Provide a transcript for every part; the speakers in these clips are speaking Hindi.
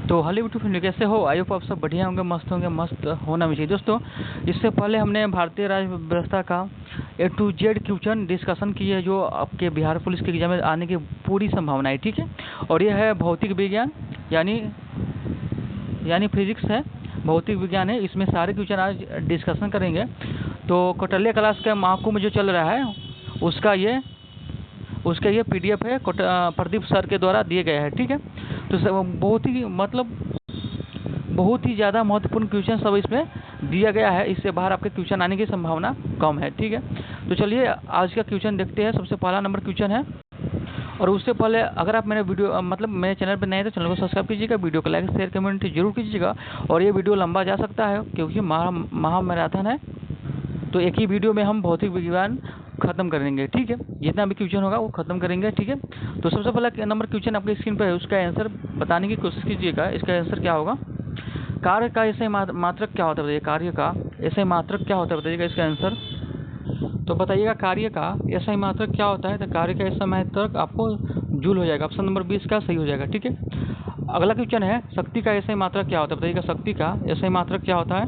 तो हेलो यूट्यूब फैमिली, कैसे हो? आई होप आप सब बढ़िया होंगे, मस्त होना भी चाहिए। दोस्तों, इससे पहले हमने भारतीय राज्य व्यवस्था का A to Z question discussion की है, जो आपके बिहार पुलिस के एग्जाम में आने की पूरी संभावना है, ठीक है। और यह है भौतिक विज्ञान यानी फिजिक्स है, भौतिक विज्ञान है। इसमें सारे क्वेश्चन आज डिस्कशन करेंगे। तो कौटिल्य क्लास का महाकुंभ जो चल रहा है उसका ये PDF है, प्रदीप सर के द्वारा दिए गए हैं, ठीक है। तो बहुत ही ज़्यादा महत्वपूर्ण क्वेश्चन सब इसमें दिया गया है। इससे बाहर आपके क्वेश्चन आने की संभावना कम है, ठीक है। तो चलिए आज का क्वेश्चन देखते हैं। सबसे पहला नंबर क्वेश्चन है, और उससे पहले अगर आप मेरे चैनल पर नए हैं तो चैनल को सब्सक्राइब कीजिएगा, वीडियो को लाइक शेयर कमेंट जरूर कीजिएगा। और ये वीडियो लंबा जा सकता है क्योंकि महामैराथन है, तो एक ही वीडियो में हम भौतिक विज्ञान खत्म करेंगे, ठीक है। जितना भी क्वेश्चन होगा वो खत्म करेंगे, ठीक है। तो सबसे पहला नंबर क्वेश्चन आपकी स्क्रीन पर है, उसका आंसर बताने की कोशिश कीजिएगा। इसका आंसर क्या होगा? कार्य का ऐसे मात्रक क्या होता है बताइए। कार्य का ऐसे मात्रक क्या होता है बताइएगा इसका आंसर। तो बताइएगा कार्य का ऐसा मात्रक क्या होता है। तो कार्य का ऐसा मात्रक आपको जूल हो जाएगा। ऑप्शन नंबर 20 का सही हो जाएगा, ठीक है। अगला क्वेश्चन है, शक्ति का ऐसा मात्रक क्या होता है बताइएगा। शक्ति का ऐसा मात्रक क्या होता है?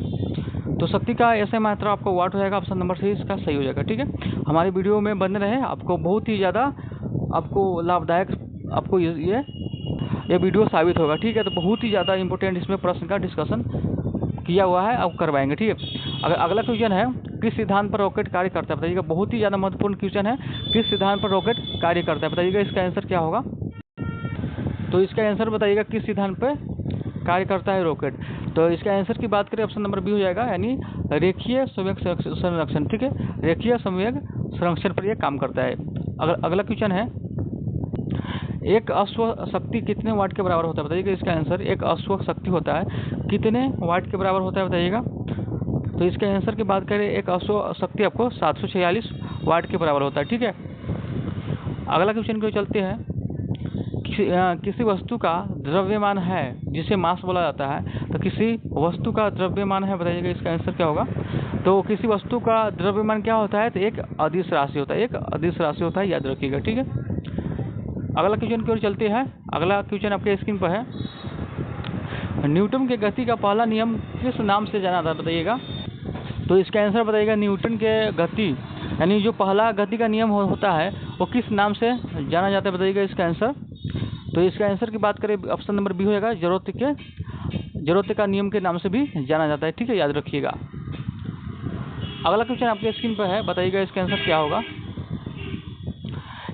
तो शक्ति का ऐसा मात्रा आपको वाट हो जाएगा। ऑप्शन नंबर 3 इसका सही हो जाएगा, ठीक है। हमारी वीडियो में बने रहे, आपको बहुत ही ज़्यादा आपको लाभदायक आपको ये वीडियो साबित होगा, ठीक है। तो बहुत ही ज़्यादा इंपॉर्टेंट इसमें प्रश्न का डिस्कशन किया हुआ है, आप करवाएंगे, ठीक है। अगला क्वेश्चन है, किस सिद्धांत पर रॉकेट कार्य करता है बताइएगा। बहुत ही ज़्यादा महत्वपूर्ण क्वेश्चन है, किस सिद्धांत पर रॉकेट कार्य करता है बताइएगा। इसका आंसर क्या होगा? तो इसका आंसर बताइएगा किस सिद्धांत पर कार्य करता है रॉकेट। तो इसका आंसर की बात करें, ऑप्शन नंबर बी हो जाएगा, यानी रेखीय संवेग संरक्षण, ठीक है। रेखीय संवेग संरक्षण पर यह काम करता है। अगला क्वेश्चन है, एक अश्व शक्ति कितने वाट के बराबर होता है बताइएगा। इसका आंसर, एक अश्व शक्ति होता है कितने वाट के बराबर होता है बताइएगा। तो इसके आंसर की बात करें, एक अश्व शक्ति आपको 746 वाट के बराबर होता है, ठीक है। अगला क्वेश्चन को चलते हैं, किसी वस्तु का द्रव्यमान है जिसे मास बोला जाता है। तो किसी वस्तु का द्रव्यमान है बताइएगा। इसका आंसर क्या होगा? तो किसी वस्तु का द्रव्यमान क्या होता है? तो एक अदिश राशि होता है, एक अदिश राशि होता है, याद रखिएगा, ठीक है। अगला क्वेश्चन की ओर चलते हैं। अगला क्वेश्चन आपके स्क्रीन पर है, न्यूटन के गति का पहला नियम किस नाम से जाना था बताइएगा। तो इसका आंसर बताइएगा, न्यूटन के गति यानी जो पहला गति का नियम होता है वो किस नाम से जाना जाता है बताइएगा। इसका आंसर, तो इसका आंसर की बात करें, ऑप्शन नंबर बी हो जाएगा, जरूरत का नियम के नाम से भी जाना जाता है, ठीक है, याद रखिएगा। अगला क्वेश्चन आपके स्क्रीन पर है, बताइएगा इसका आंसर क्या होगा।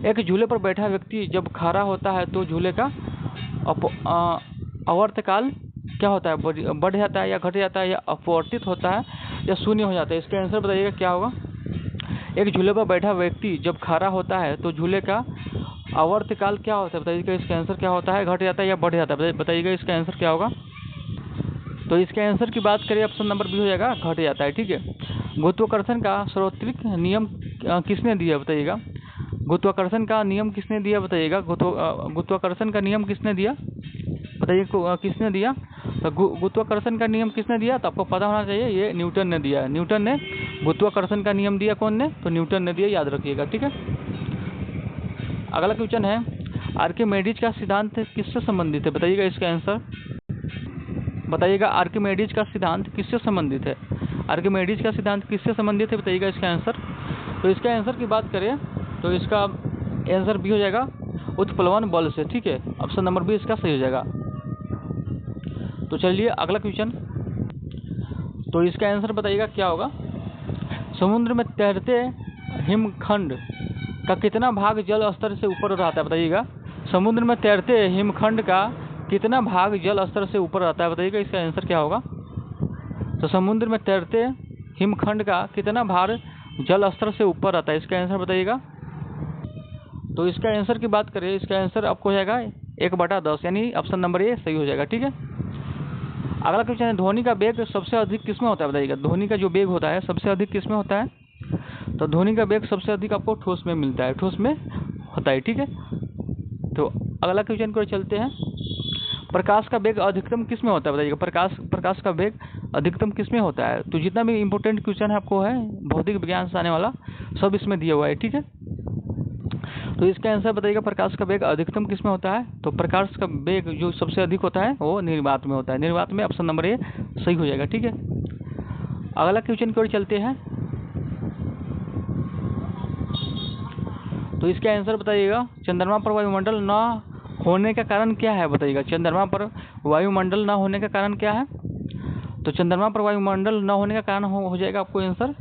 एक झूले पर बैठा व्यक्ति जब खड़ा होता है तो झूले का आवर्तकाल क्या होता है? बढ़ जाता है या घट जाता है, या अपवर्तित होता है या शून्य हो जाता है। इसका आंसर बताइएगा क्या होगा। एक झूले पर बैठा व्यक्ति जब खड़ा होता है तो झूले का आवर्तकाल क्या होता है बताइएगा। इसका आंसर क्या होता है? घट जाता है या बढ़ जाता है बताइएगा। इसका आंसर क्या होगा? तो इसके आंसर की बात करें, ऑप्शन नंबर बी हो जाएगा, घट जाता है, ठीक है। गुरुत्वाकर्षण का सार्वत्रिक नियम किसने दिया बताइएगा। गुरुत्वाकर्षण का नियम किसने दिया बताइएगा। गुरुत्वाकर्षण का नियम किसने दिया बताइए, किसने दिया? तो गुरुत्वाकर्षण का नियम किसने दिया? तो आपको पता होना चाहिए, ये न्यूटन ने दिया है। न्यूटन ने गुरुत्वाकर्षण का नियम दिया। कौन ने? तो न्यूटन ने दिया, याद रखिएगा, ठीक है। अगला क्वेश्चन है, आर्किमेडीज का सिद्धांत किससे संबंधित है बताइएगा। इसका आंसर बताइएगा, आर्किमेडीज का सिद्धांत किससे संबंधित है। आर्किमेडीज का सिद्धांत किससे संबंधित है बताइएगा। इसका आंसर, तो इसका आंसर की बात करें तो इसका आंसर बी हो जाएगा, उत्प्लवन बल से, ठीक है। ऑप्शन नंबर बी इसका सही हो जाएगा। तो चलिए अगला क्वेश्चन, तो इसका आंसर बताइएगा क्या होगा। समुद्र में तैरते हिमखंड का कितना भाग जल स्तर से ऊपर रहता है बताइएगा। समुद्र में तैरते हिमखंड का कितना भाग जल स्तर से ऊपर रहता है बताइएगा। इसका आंसर क्या होगा। तो समुद्र में तैरते हिमखंड का कितना भाग जल स्तर से ऊपर रहता है। इसका आंसर बताइएगा। तो इसका आंसर की बात करें, इसका आंसर आपको हो जाएगा 1/10, यानी ऑप्शन नंबर ए सही हो जाएगा, ठीक है। अगला क्वेश्चन है, ध्वनि का वेग सबसे अधिक किसमें होता है बताइएगा। ध्वनि का जो वेग होता है सबसे अधिक किसमें होता है। तो ध्वनि का वेग सबसे अधिक आपको ठोस में मिलता है, ठोस में होता है, ठीक है। तो अगला क्वेश्चन को चलते हैं, प्रकाश का वेग अधिकतम किस में होता है बताइएगा। प्रकाश का वेग अधिकतम किस में होता है। तो जितना भी इंपॉर्टेंट क्वेश्चन है आपको है भौतिक विज्ञान से आने वाला, सब इसमें दिया हुआ है, ठीक है। तो इसका आंसर बताइएगा, प्रकाश का वेग अधिकतम किस में होता है? तो प्रकाश का वेग जो सबसे अधिक होता है वो निर्वात में होता है। निर्वात में ऑप्शन नंबर ए सही हो जाएगा। ठीक है, अगला क्वेश्चन की ओर चलते हैं। तो इसका आंसर बताइएगा, चंद्रमा पर वायुमंडल न होने का कारण क्या है? बताइएगा, चंद्रमा पर वायुमंडल न होने का कारण क्या है? तो चंद्रमा पर वायुमंडल न होने का कारण हो जाएगा आपको आंसर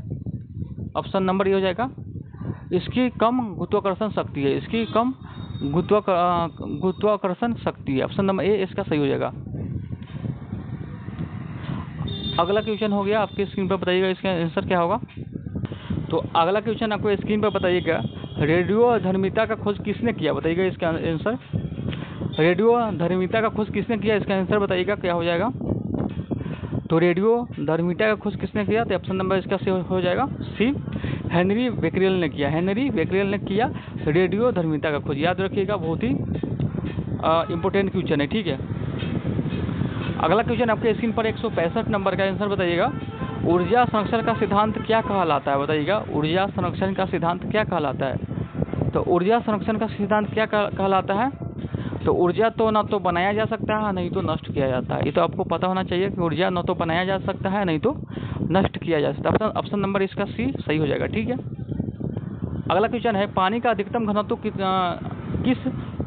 ऑप्शन नंबर ए हो जाएगा, इसकी कम गुरुत्वाकर्षण शक्ति है। इसकी कम गुरुत्वाकर्षण शक्ति है। ऑप्शन नंबर ए इसका सही हो जाएगा। अगला क्वेश्चन हो गया आपके स्क्रीन पर, बताइएगा इसका आंसर क्या होगा। तो अगला क्वेश्चन आपको स्क्रीन पर बताइएगा, रेडियो धर्मिता का खोज किसने किया? बताइएगा इसका आंसर, रेडियो धर्मिता का खोज किसने किया? इसका आंसर बताइएगा क्या हो जाएगा। तो रेडियो धर्मिता का खोज किसने किया? तो ऑप्शन नंबर इसका सही हो जाएगा सी, हेनरी बेकरेल ने किया। हेनरी बेकरेल ने किया रेडियो धर्मिता का खोज। याद रखिएगा, बहुत ही इम्पोर्टेंट क्वेश्चन है। ठीक है, अगला क्वेश्चन आपके स्क्रीन पर 165 नंबर का आंसर बताइएगा, ऊर्जा संरक्षण का सिद्धांत क्या कहलाता है? बताइएगा, ऊर्जा संरक्षण का सिद्धांत क्या कहलाता है? तो ऊर्जा संरक्षण का सिद्धांत क्या कहलाता है? तो ऊर्जा तो न तो बनाया जा सकता है नहीं तो नष्ट किया जाता है। ये तो आपको पता होना चाहिए कि ऊर्जा न तो बनाया जा सकता है नहीं तो नष्ट किया जा सकता है। ऑप्शन नंबर इसका सी सही हो जाएगा। ठीक है, अगला क्वेश्चन है, पानी का अधिकतम घनत्व किस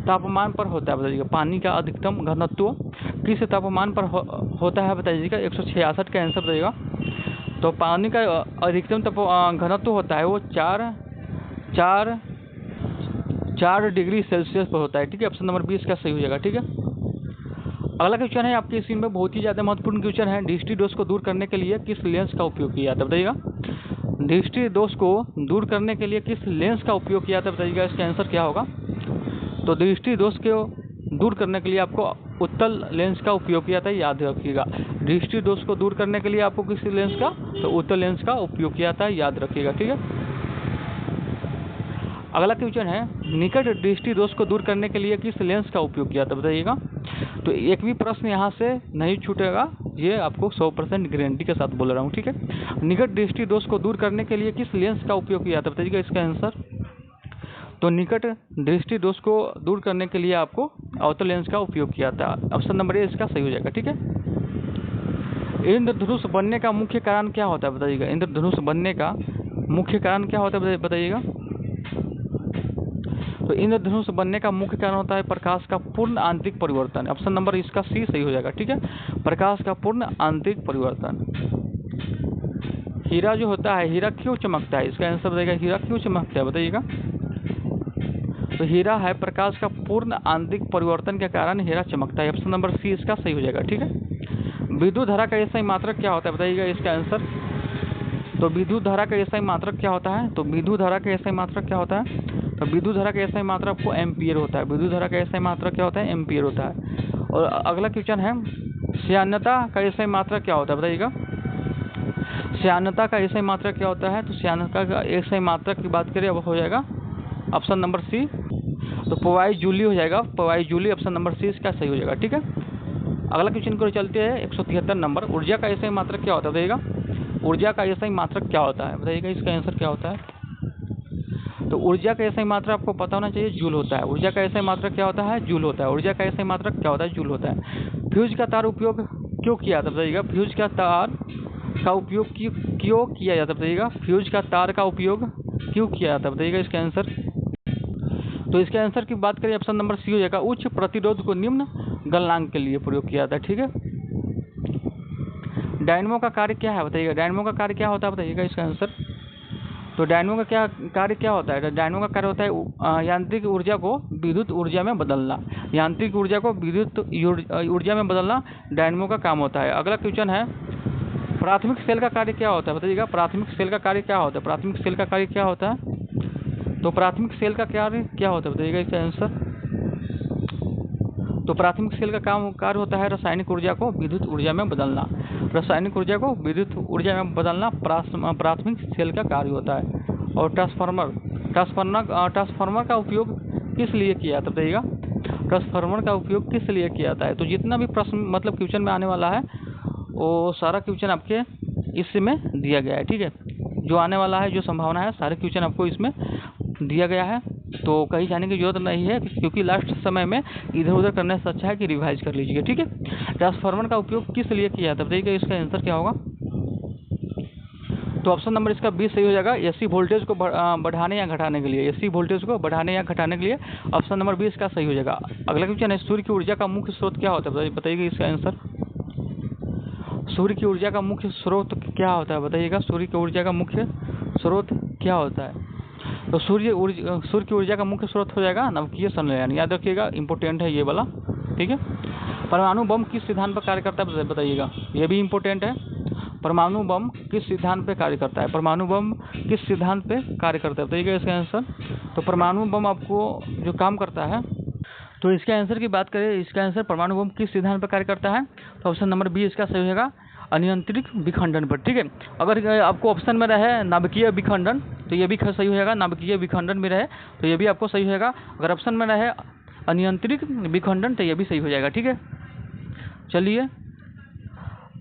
तापमान पर होता है? बताइएगा, पानी का अधिकतम घनत्व किस तापमान पर होता है? बताइएगा, 166 का आंसर बताइएगा। तो पानी का अधिकतम घनत्व होता है वो 4 डिग्री सेल्सियस पर होता है। ठीक है, ऑप्शन नंबर 20 का सही हो जाएगा। ठीक है, अगला क्वेश्चन है आपके स्क्रीन में, बहुत ही ज़्यादा महत्वपूर्ण क्वेश्चन है, दृष्टि दोष को दूर करने के लिए किस लेंस का उपयोग किया जाता है? बताइएगा, दृष्टि दोष को दूर करने के लिए किस लेंस का उपयोग किया जाता है? बताइएगा, इसका आंसर क्या होगा। तो दृष्टि दोष को दूर करने के लिए आपको उत्तल लेंस का उपयोग किया जाता है। याद रखिएगा, दृष्टि दोष को दूर करने के लिए आपको किस लेंस का? तो उत्तल लेंस का उपयोग किया जाता है। याद रखिएगा। ठीक है, अगला क्वेश्चन है, निकट दृष्टि दोष को दूर करने के लिए किस लेंस का उपयोग किया था? बताइएगा, तो एक भी प्रश्न यहाँ से नहीं छूटेगा, ये आपको 100% गारंटी के साथ बोल रहा हूँ। ठीक है, निकट दृष्टि दोष को दूर करने के लिए किस लेंस का उपयोग किया था? बताइएगा इसका आंसर। तो निकट दृष्टि दोष को दूर करने के लिए आपको अवतल लेंस का उपयोग किया था। ऑप्शन नंबर ए इसका सही हो जाएगा। ठीक है, इंद्रधनुष बनने का मुख्य कारण क्या होता है? बताइएगा, इंद्रधनुष बनने का मुख्य कारण क्या होता है? बताइएगा, तो इंद्रधनुष बनने का मुख्य कारण होता है प्रकाश का पूर्ण आंतरिक परिवर्तन। ऑप्शन नंबर इसका सी सही हो जाएगा। ठीक है, प्रकाश का पूर्ण आंतरिक परिवर्तन। हीरा जो होता है, हीरा क्यों चमकता है? इसका आंसर बताइएगा, हीरा क्यों चमकता है? बताइएगा, तो हीरा है प्रकाश का पूर्ण आंतरिक परिवर्तन के कारण हीरा चमकता है। ऑप्शन नंबर सी इसका सही हो जाएगा। ठीक है, विद्युत धारा का एसआई मात्रक क्या होता है? बताइएगा इसका आंसर। तो विद्युत धारा का एसआई मात्रक क्या होता है? तो विद्युत धारा का एसआई मात्रक क्या होता है? तो विद्युत धारा का एसआई मात्रक आपको एम्पियर होता है। विद्युत धारा का एसआई मात्रक क्या होता है? एम्पियर होता है। और अगला क्वेश्चन है, श्यानता का एसआई मात्रक क्या होता है? बताइएगा, श्यानता का एसआई मात्रक क्या होता है? तो श्यानता का एसआई मात्रक की बात करें अब हो जाएगा ऑप्शन नंबर सी, तो पवाई जूली हो जाएगा। पवाई जूली ऑप्शन नंबर सी इसका सही हो जाएगा। ठीक है, अगला क्वेश्चन को चलते हैं 173 नंबर, ऊर्जा का एसआई मात्रक क्या होता है? बताइएगा, ऊर्जा का एसआई मात्रक क्या होता है? बताइएगा इसका आंसर क्या होता है। तो ऊर्जा का एसआई मात्रक आपको पता होना चाहिए, जूल होता है। ऊर्जा का एसआई मात्रक क्या होता है? जूल होता है। ऊर्जा का एसआई मात्रक क्या होता है? जूल होता है। फ्यूज का तार उपयोग क्यों किया जाता है? बताइएगा, फ्यूज का तार का उपयोग क्यों किया जाता है? बताइएगा, फ्यूज का तार का उपयोग क्यों किया जाता है? बताइएगा इसका आंसर। तो इसके आंसर की बात करें ऑप्शन नंबर सी हो जाएगा, उच्च प्रतिरोध को निम्न गलनांक के लिए प्रयोग किया जाता है। ठीक है, डायनमो का कार्य क्या है? बताइएगा, डायनमो का कार्य क्या होता है? बताइएगा इसका आंसर। तो डायनमो का क्या कार्य क्या होता है? डायनमो का कार्य होता है यांत्रिक ऊर्जा को विद्युत ऊर्जा में बदलना। यांत्रिक ऊर्जा को विद्युत ऊर्जा में बदलना डायनमो का काम होता है। अगला क्वेश्चन है, प्राथमिक सेल का कार्य क्या होता है? बताइएगा, प्राथमिक सेल का कार्य क्या होता है? प्राथमिक सेल का कार्य क्या होता है? तो प्राथमिक सेल का कार्य क्या होता है? बताइएगा इसका आंसर। तो प्राथमिक सेल का कार्य होता है रासायनिक ऊर्जा को विद्युत ऊर्जा में बदलना। रासायनिक ऊर्जा को विद्युत ऊर्जा में बदलना प्राथमिक सेल का कार्य होता है। और ट्रांसफार्मर का उपयोग किस लिए किया जाता है? बताइएगा, ट्रांसफार्मर का उपयोग किस लिए किया जाता है? तो जितना भी प्रश्न मतलब क्वेश्चन में आने वाला है वो सारा क्वेश्चन आपके इसमें दिया गया है। ठीक है, जो आने वाला है, जो संभावना है, सारे क्वेश्चन आपको इसमें दिया गया है। तो कहीं जाने की जरूरत नहीं है, क्योंकि लास्ट समय में इधर उधर करने से अच्छा है कि रिवाइज कर लीजिए, ठीक है। ट्रांसफार्मर का उपयोग किस लिए किया जाता है, बताइएगा इसका आंसर क्या होगा। तो ऑप्शन नंबर इसका 20 सही हो जाएगा। एसी वोल्टेज को बढ़ाने या घटाने के लिए, एसी वोल्टेज को बढ़ाने या घटाने के लिए ऑप्शन नंबर 20 का सही हो जाएगा। अगला क्वेश्चन है, सूर्य की ऊर्जा का मुख्य स्रोत क्या होता है, बताइएगा इसका आंसर। सूर्य की ऊर्जा का मुख्य स्रोत क्या होता है, बताइएगा सूर्य की ऊर्जा का मुख्य स्रोत क्या होता है। तो सूर्य की ऊर्जा का मुख्य स्रोत हो जाएगा नवकीय संलयन, याद रखिएगा, इंपॉर्टेंट है ये वाला, ठीक है। परमाणु बम किस सिद्धांत पर कार्य करता है, बताइएगा, ये भी इंपॉर्टेंट है। परमाणु बम किस सिद्धांत पे कार्य करता है, परमाणु बम किस सिद्धांत पे कार्य करता है, बताइएगा इसका आंसर। तो परमाणु बम आपको जो काम करता है, तो इसके आंसर की बात करें, इसका आंसर परमाणु बम किस सिद्धांत पर कार्य करता है, तो ऑप्शन नंबर बी इसका सही होगा, अनियंत्रित विखंडन पर, ठीक है। अगर आपको ऑप्शन में रहे नाभिकीय विखंडन तो ये भी सही होगा, नाभिकीय विखंडन में रहे तो ये भी आपको सही होगा। अगर ऑप्शन में रहे अनियंत्रित विखंडन तो ये भी सही हो जाएगा, ठीक है। चलिए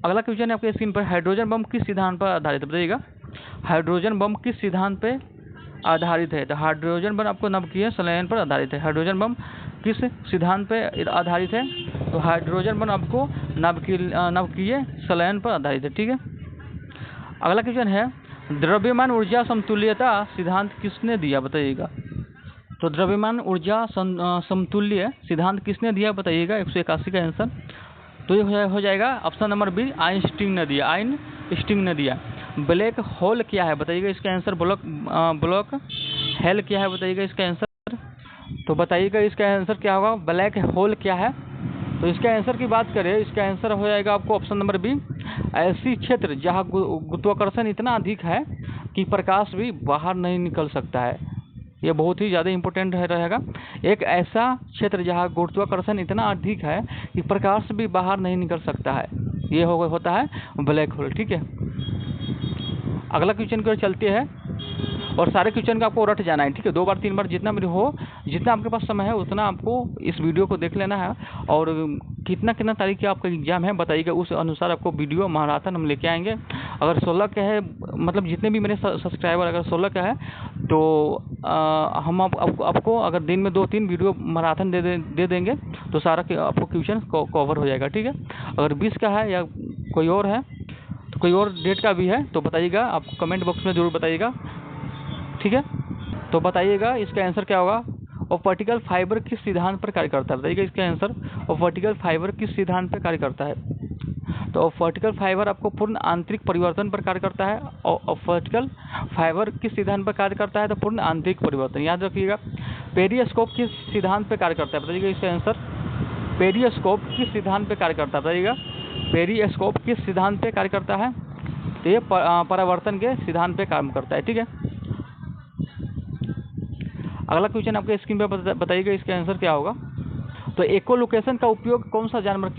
अगला क्वेश्चन है आपके स्क्रीन पर, हाइड्रोजन बम किस सिद्धांत पर आधारित है, बताइएगा। हाइड्रोजन बम किस सिद्धांत पे आधारित है, तो हाइड्रोजन बम आपको नवकीय संलयन पर आधारित है। हाइड्रोजन बम किस सिद्धांत पे आधारित है, तो हाइड्रोजन बम आपको नवकीय संलयन पर आधारित है, ठीक है। अगला क्वेश्चन है, द्रव्यमान ऊर्जा समतुल्यता सिद्धांत किसने दिया, बताइएगा। तो द्रव्यमान ऊर्जा समतुल्य सिद्धांत किसने दिया, बताइएगा, 181 का आंसर। तो ये हो जाएगा ऑप्शन नंबर बी, आइंस्टीन ने दिया, आइंस्टीन ने दिया। ब्लैक होल क्या है, बताइएगा इसका आंसर। ब्लैक हेल क्या है, बताइएगा इसका आंसर। तो बताइएगा इसका आंसर क्या होगा, ब्लैक होल क्या है। तो इसका आंसर की बात करें, इसका आंसर हो जाएगा आपको ऑप्शन नंबर बी, ऐसी क्षेत्र जहाँ गुरुत्वाकर्षण इतना अधिक है कि प्रकाश भी बाहर नहीं निकल सकता है। ये बहुत ही ज़्यादा इंपॉर्टेंट रहेगा। एक ऐसा क्षेत्र जहाँ गुरुत्वाकर्षण इतना अधिक है कि प्रकाश भी बाहर नहीं निकल सकता है, ये होता है ब्लैक होल, ठीक है। अगला क्वेश्चन की ओर चलते हैं, और सारे क्वेश्चन का आपको रट जाना है, ठीक है। 2 बार 3 बार जितना भी हो, जितना आपके पास समय है उतना आपको इस वीडियो को देख लेना है। और कितना तारीख के आपका एग्जाम है बताइएगा, उस अनुसार आपको वीडियो मैराथन हम लेके आएंगे। अगर 16 का है, मतलब जितने भी मेरे सब्सक्राइबर अगर 16 का है तो हम आपको अगर दिन में 2-3 वीडियो मैराथन दे देंगे तो सारा आपको क्वेश्चन कवर हो जाएगा, ठीक है। अगर 20 का है या कोई और है, तो कोई और डेट का भी है तो बताइएगा, आप कमेंट बॉक्स में ज़रूर बताइएगा, ठीक है। तो बताइएगा इसका आंसर क्या होगा। और पार्टिकल फाइबर किस सिद्धांत पर कार्य करता है, बताइएगा इसका आंसर। और पार्टिकल फाइबर किस सिद्धांत पर कार्य करता है, तो पार्टिकल फाइबर आपको पूर्ण आंतरिक परिवर्तन पर कार्य करता है। और पार्टिकल फाइबर किस सिद्धांत पर कार्य करता है, तो पूर्ण आंतरिक परिवर्तन, याद रखिएगा। पेरिस्कोप किस सिद्धांत पर कार्य करता है, बताइएगा इसका आंसर। पेरिस्कोप किस सिद्धांत पर कार्य करता है, बताइएगा। पेरिस्कोप किस सिद्धांत पर कार्य करता है, तो ये परावर्तन के सिद्धांत पर काम करता है, ठीक है। अगला क्वेश्चन आपके स्क्रीन पर बताइएगा इसका आंसर क्या होगा। तो इकोलोकेशन का उपयोग कौन सा जानवर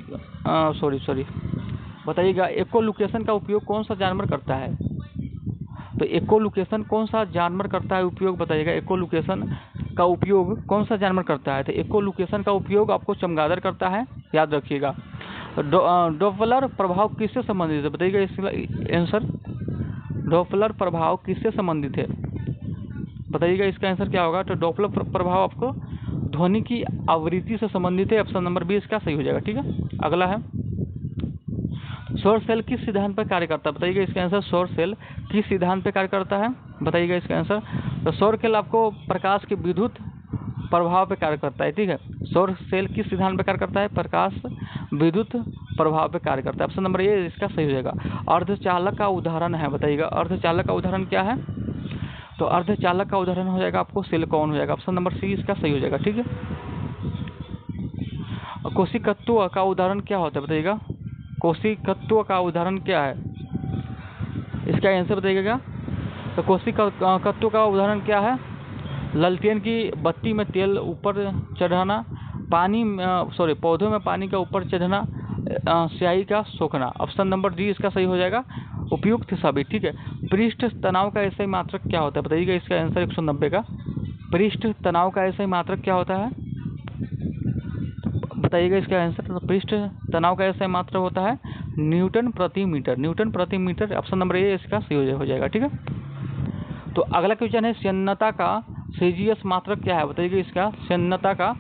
बताइएगा, इकोलोकेशन का उपयोग कौन सा जानवर करता है, तो इकोलोकेशन कौन सा जानवर करता है उपयोग, बताइएगा। इकोलोकेशन का उपयोग कौन सा जानवर करता है, तो इकोलोकेशन का उपयोग आपको चमगादड़ करता है, याद रखिएगा। डॉपलर प्रभाव किससे संबंधित है, बताइएगा इसका आंसर। डॉपलर प्रभाव किससे संबंधित है, बताइएगा इसका आंसर क्या होगा। तो डॉपलर प्रभाव आपको ध्वनि की आवृत्ति से संबंधित है, ऑप्शन नंबर बी इसका सही हो जाएगा, ठीक है। अगला है, सौर सेल किस सिद्धांत पर कार्य करता है, बताइएगा इसका आंसर। सौर सेल किस सिद्धांत पर कार्य करता है, बताइएगा इसका आंसर। तो सौर सेल आपको प्रकाश के विद्युत प्रभाव पर कार्य करता है, ठीक है। सौर सेल किस सिद्धांत पर कार्य करता है, प्रकाश विद्युत प्रभाव पर कार्य करता है, ऑप्शन नंबर ए इसका सही हो जाएगा। अर्धचालक का उदाहरण है, बताइएगा अर्धचालक का उदाहरण क्या है, तो अर्धचालक का उदाहरण हो जाएगा आपको सिलिकॉन हो जाएगा, ऑप्शन नंबर सी इसका सही हो जाएगा, ठीक है। कोशिकत्व का उदाहरण क्या होता है, बताइएगा। कोशिकत्व का उदाहरण क्या है, इसका आंसर बताइएगा। तो कोशिकत्व का उदाहरण क्या है, लालटेन की बत्ती में तेल ऊपर चढ़ाना, पौधों में पानी का ऊपर चढ़ना, स्याही का सोखना, ऑप्शन नंबर डी इसका सही हो जाएगा, उपयुक्त सभी, ठीक है। पृष्ठ तनाव का ऐसा ही मात्रक क्या होता है, बताइएगा इसका आंसर 190 का। पृष्ठ तनाव का ऐसा ही मात्रक क्या होता है, बताइएगा इसका आंसर। तो पृष्ठ तनाव का ऐसा ही मात्रक होता है न्यूटन प्रति मीटर, न्यूटन प्रति मीटर, ऑप्शन नंबर ए इसका सही हो जाएगा, ठीक है। तो अगला क्वेश्चन है, श्यानता का सीजीएस मात्रक क्या है बताइए इसका सैन्यता का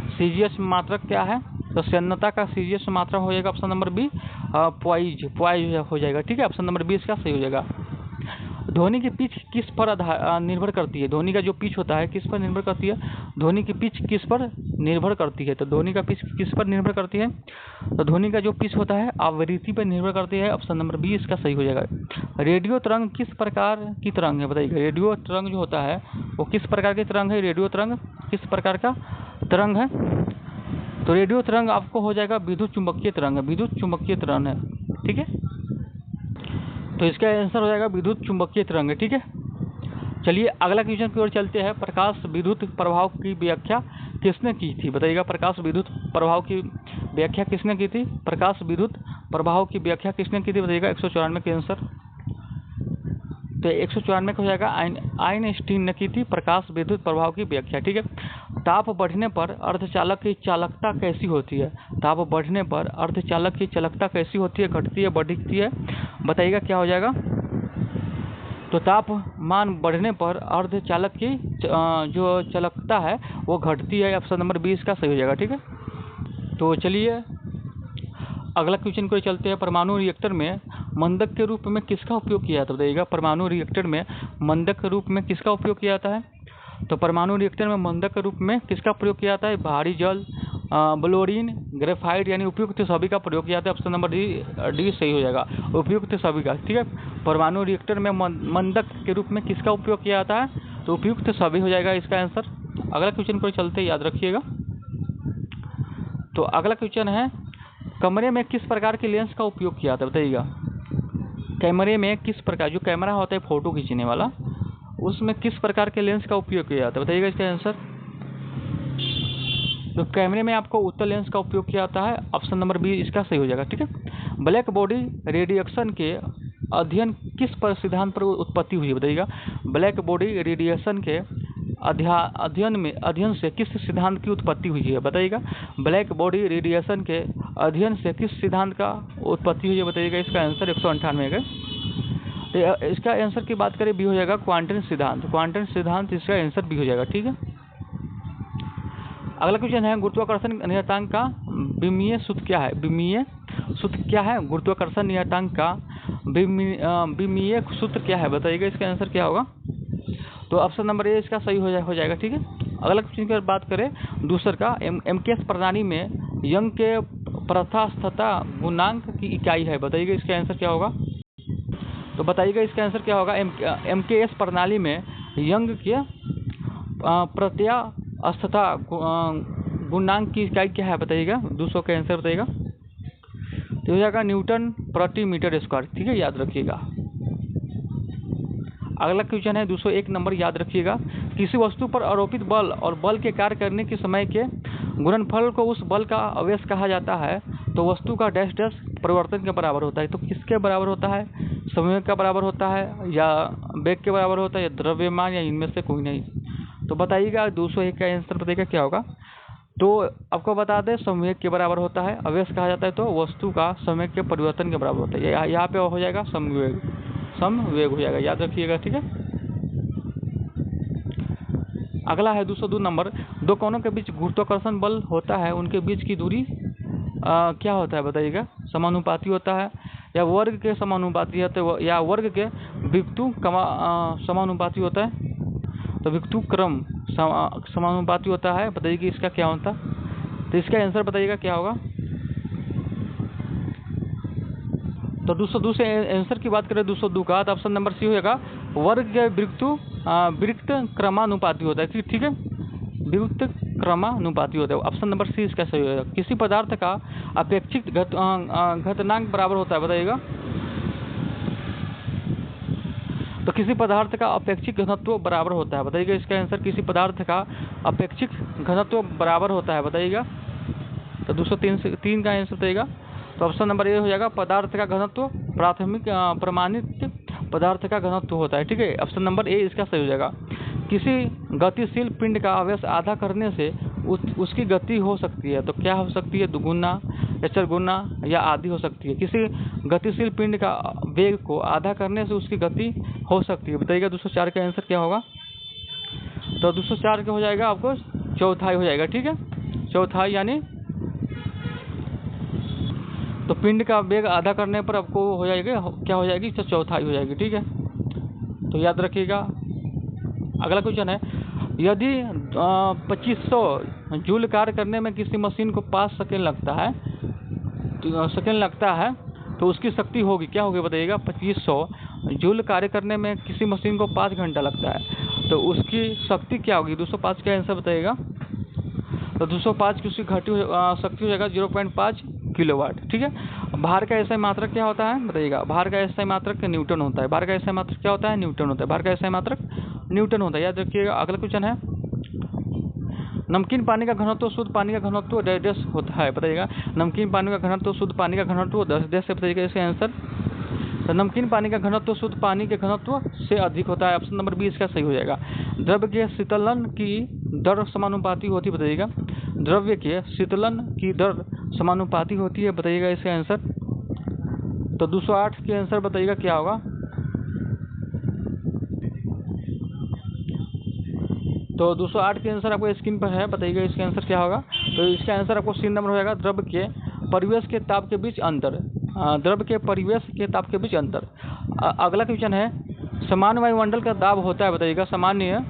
सीजीएस मात्रक क्या है। तो सैन्यता का सीजीएस मात्रक हो जाएगा ऑप्शन नंबर बी पॉइज हो जाएगा। ठीक है, ऑप्शन नंबर बी इसका सही हो जाएगा। ध्वनि की पिच किस पर निर्भर करती है। ध्वनि का जो पिच होता है किस पर निर्भर करती है। ध्वनि की पिच किस पर निर्भर करती है। तो ध्वनि का पिच किस पर निर्भर करती है। तो ध्वनि का जो पिच होता है आवृत्ति पर निर्भर करती है। ऑप्शन नंबर बी इसका सही हो जाएगा। रेडियो तरंग किस प्रकार की तरंग है बताइए। रेडियो तरंग जो होता है वो किस प्रकार की तरंग है। रेडियो तरंग किस प्रकार का तरंग है। तो रेडियो तरंग आपको हो जाएगा विद्युत चुंबकीय तरंग है। विद्युत चुंबकीय तरंग है। ठीक है, तो इसका आंसर हो जाएगा विद्युत चुंबकीय तरंग है। ठीक है, चलिए अगला क्वेश्चन की ओर चलते हैं। प्रकाश विद्युत प्रभाव की व्याख्या किसने की थी बताइएगा। प्रकाश विद्युत प्रभाव की व्याख्या किसने की थी। प्रकाश विद्युत प्रभाव की व्याख्या किसने की थी बताइएगा। 194 के आंसर तो 194 का हो जाएगा आइंस्टीन ने की थी प्रकाश विद्युत प्रभाव की व्याख्या। ठीक है, ताप बढ़ने पर अर्धचालक की चालकता कैसी होती है। ताप बढ़ने पर अर्धचालक की चालकता कैसी होती है, घटती है बढ़ती है बताइएगा क्या हो जाएगा। तो तापमान बढ़ने पर अर्धचालक की जो चालकता है वो घटती है। ऑप्शन नंबर 20 का सही हो जाएगा। ठीक है, तो चलिए अगला क्वेश्चन को चलते हैं। परमाणु रिएक्टर में मंदक के रूप में किसका उपयोग किया जाता है बताइएगा। परमाणु रिएक्टर में मंदक के रूप में किसका उपयोग किया जाता है। तो परमाणु रिएक्टर में मंदक के रूप में किसका प्रयोग किया जाता है। भारी जल ब्लोरीन ग्रेफाइट यानी उपयुक्त सभी का प्रयोग किया जाता है। ऑप्शन नंबर डी सही हो जाएगा, उपयुक्त सभी का। ठीक है, परमाणु रिएक्टर में मंदक के रूप में किसका उपयोग किया जाता है। तो उपयुक्त सभी हो जाएगा इसका आंसर। अगला क्वेश्चन को चलते याद रखिएगा। तो अगला क्वेश्चन है कमरे में किस प्रकार के लेंस का उपयोग किया जाता है बताइएगा। कैमरे में किस प्रकार जो कैमरा होता है फोटो खींचने वाला उसमें किस प्रकार के लेंस का उपयोग किया जाता है बताइएगा इसका आंसर। तो कैमरे में आपको उत्तल लेंस का उपयोग किया जाता है। ऑप्शन नंबर बी इसका सही हो जाएगा। ठीक है, ब्लैक बॉडी रेडिएशन के अध्ययन किस पर सिद्धांत पर उत्पत्ति हुई है बताइएगा। ब्लैक बॉडी रेडिएशन के अध्ययन से किस सिद्धांत की उत्पत्ति हुई है बताइएगा। ब्लैक बॉडी रेडिएशन के अध्ययन से किस सिद्धांत का उत्पत्ति हुई है बताइएगा। इसका आंसर 198 है। तो इसका आंसर की बात करें बी हो जाएगा क्वांटम सिद्धांत। क्वांटम सिद्धांत इसका आंसर बी हो जाएगा। ठीक है, अगला क्वेश्चन है गुरुत्वाकर्षण नियतांक का विमीय सूत्र क्या है। विमीय सूत्र क्या है। गुरुत्वाकर्षण नियतांक का विमीय सूत्र क्या है बताइएगा। इसका आंसर क्या होगा। तो ऑप्शन नंबर ए इसका सही हो जाएगा। ठीक है, अगला क्वेश्चन की बात करें दूसर का एमकेएस प्रणाली में यंग के प्रस्थास्थता गुणांक की इकाई है बताइएगा। इसका आंसर क्या होगा। तो बताइएगा इसका आंसर क्या होगा। एमकेएस प्रणाली में यंग के प्रत्यास्थता गुणांक की इकाई क्या है बताइएगा। 200 का आंसर बताइएगा। तो हो जाएगा न्यूटन प्रति मीटर स्क्वायर। ठीक है, याद रखिएगा। अगला क्वेश्चन है 201 नंबर, याद रखिएगा। किसी वस्तु पर आरोपित बल और बल के कार्य करने के समय के गुणनफल को उस बल का अवयव कहा जाता है। तो वस्तु का डैश डैश परिवर्तन के बराबर होता है। तो किसके बराबर होता है। संवेग का बराबर होता है या वेग के बराबर होता है या द्रव्यमान या इनमें से कोई नहीं। तो बताइएगा 201 का आंसर बताइएगा क्या होगा। तो आपको बता दें संवेग के बराबर होता है। अवयव कहा जाता है तो वस्तु का संवेग के परिवर्तन के बराबर होता है। यहाँ पे हो जाएगा समवेग हो जाएगा, याद रखिएगा। ठीक है, अगला है 202 नंबर। दो कोनों के बीच गुरुत्वाकर्षण बल होता है, उनके बीच की दूरी क्या होता है बताइएगा। समानुपाती होता है या वर्ग के समानुपाती होता है या वर्ग के विकृत समानुपाती होता है। तो विकृत क्रम समानुपाती होता है बताइए कि इसका क्या होता है। तो इसका आंसर बताइएगा क्या होगा। तो 202 से आंसर की बात करें 202 का, तो ऑप्शन नंबर सी होगा वर्ग के विकृत क्रमानुपाती होता है। ठीक है, विकृत क्रमानुपाती होता है। ऑप्शन नंबर सी इसका सही होगा। किसी पदार्थ का अपेक्षित घटनांक बराबर होता है बताइएगा। तो किसी पदार्थ का अपेक्षित घनत्व बराबर होता है बताइएगा। इसका आंसर किसी पदार्थ का अपेक्षित घनत्व बराबर होता है बताइएगा। तो 203 का आंसर बताइएगा। तो ऑप्शन नंबर ए हो जाएगा पदार्थ का घनत्व प्रमाणित पदार्थ का घनत्व होता है। ठीक है, ऑप्शन नंबर ए इसका सही हो जाएगा। किसी गतिशील पिंड का आवेश आधा करने से उसकी गति हो सकती है। तो क्या हो सकती है, दुगुना या चारगुना या आधी हो सकती है। किसी गतिशील पिंड का वेग को आधा करने से उसकी गति हो सकती है बताइएगा। 204 का आंसर क्या होगा। तो 204 क्या हो जाएगा आपको, चौथाई हो जाएगा। ठीक है, चौथाई यानी तो पिंड का वेग आधा करने पर आपको हो जाएगा, क्या हो जाएगी, चौथाई हो जाएगी। ठीक है, तो याद रखिएगा। अगला क्वेश्चन है, यदि 2500 जूल कार्य करने में किसी मशीन को 5 सेकेंड लगता है तो उसकी शक्ति होगी, क्या होगी बताइएगा। 2500 जूल कार्य करने में किसी मशीन को 5 घंटा लगता है तो उसकी शक्ति क्या होगी। 205 का आंसर बताइएगा। तो 205 की उसकी घटी शक्ति हो जाएगा 0.5 किलोवाट। ठीक है, भार का ऐसा मात्रक क्या होता है बताइएगा। भार का ऐसा मात्रक न्यूटन होता है। भार का ऐसा मात्रक क्या होता है, न्यूटन होता है। भार का ऐसा मात्रक न्यूटन होता है, याद रखिएगा। अगला क्वेश्चन है, नमकीन पानी का घनत्व शुद्ध पानी का घनत्व डैश होता है बताइएगा। नमकीन पानी का घनत्व शुद्ध पानी का घनत्व 10 से बताइएगा इसका आंसर। तो नमकीन पानी का घनत्व शुद्ध पानी के घनत्व से अधिक होता है। ऑप्शन नंबर 20 का सही हो जाएगा। द्रव्य के शीतलन की दर समानुपाती होती बताइएगा। द्रव्य के शीतलन की दर समानुपाती होती है बताइएगा इसका आंसर। तो 208 के आंसर बताइएगा क्या होगा। तो 208 के आंसर आपको स्क्रीन पर है, बताइएगा इसका आंसर क्या होगा। तो इसका आंसर आपको सी नंबर हो जाएगा, द्रव्य के परिवेश के ताप के बीच अंतर। द्रव्य के परिवेश के ताप के बीच अंतर। अगला क्वेश्चन है, सामान्य वायुमंडल का दाब होता है बताइएगा। सामान्य